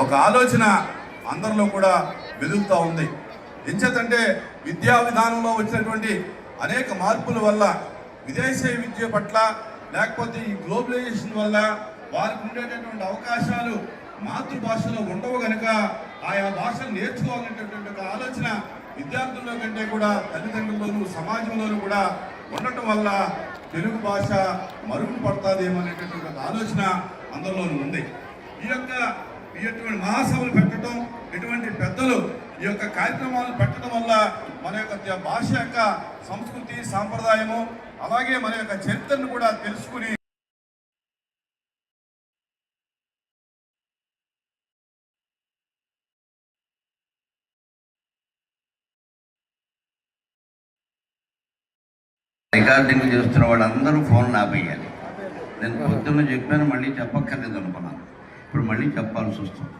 ఒక ఆలోచన అందరిలో కూడా వెలుగుతూ ఉంది. ఎంచేతంటే విద్యా విధానంలో వచ్చినటువంటి అనేక మార్పుల వల్ల విదేశీ విద్య పట్ల లేకపోతే ఈ గ్లోబలైజేషన్ వల్ల వారికి ఉండేటటువంటి అవకాశాలు మాతృభాషలో ఉండవు కనుక ఆయా భాషలు నేర్చుకోవాలనేటటువంటి ఒక ఆలోచన విద్యార్థుల్లో కంటే కూడా తల్లిదండ్రుల్లోనూ సమాజంలోనూ కూడా ఉండటం వల్ల తెలుగు భాష మరుగున పడుతుందేమో అనేటటువంటి ఒక ఆలోచన అందరిలోనూ ఉంది. ఇటువంటి మహాసభలు పెట్టడం, ఇటువంటి పెద్దలు ఈ యొక్క కార్యక్రమాలు పెట్టడం వల్ల మన యొక్క భాష యొక్క సంస్కృతి సాంప్రదాయము అలాగే మన యొక్క చరిత్రను కూడా తెలుసుకుని రికార్డింగ్ చేస్తున్న వాళ్ళందరూ ఫోన్లు ఆపేయాలి. నేను పొద్దున్న చెప్పాను, మళ్ళీ చెప్పక్కర్లేదు అనుకున్నాను, ఇప్పుడు మళ్ళీ చెప్పాల్సి వస్తుంది.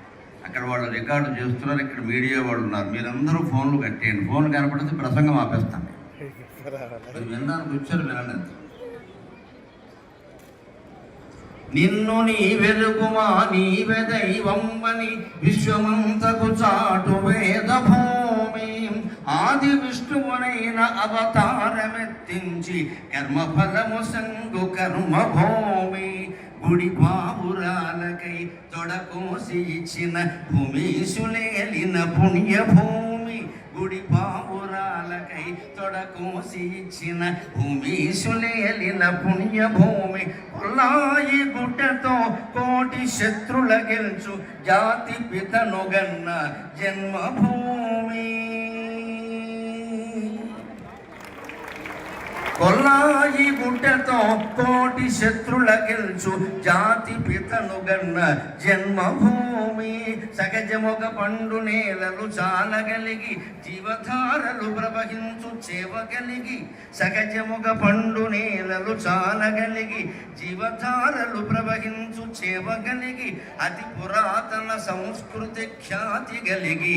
అక్కడ వాళ్ళు రికార్డు చేస్తున్నారు, ఇక్కడ మీడియా వాళ్ళు ఉన్నారు, మీరందరూ ఫోన్లు కట్టేయండి. ఫోన్ కనపడితే ప్రసంగం ఆపేస్తాను. వినడానికి వచ్చారు, వినండి. నిన్ను నీ వెలుగుమా నీవే దైవంబని విశ్వమంతకు చాటు వేద భూమి ఆది విష్ణువునైన అవతారమెత్తించి కర్మఫలము సంగు కర్మ భూమి గుడి బాబురాలకై తొడకోసి ఇచ్చిన భూమీసులేలిన పుణ్యభూమి గుడి బాబురాలకై తొడకోసి ఇచ్చిన భూమీసులేలిన పుణ్యభూమి కొల్లాయి గుడ్డతో కోటి శత్రుల గెలుచు జాతి పితనుగన్న జన్మభూమి కొల్లాయి గుడ్డతో కోటి శత్రుల గెలుచు జాతి పితనుగన్న జన్మభూమి సహజముగ పండు నేలలు చాలగలిగి జీవధారలు ప్రవహించు చేవగలిగి సహజముగ పండు నేలలు చాలగలిగి జీవధారలు ప్రవహించు చేవగలిగి అతి పురాతన సంస్కృతి ఖ్యాతి గలిగి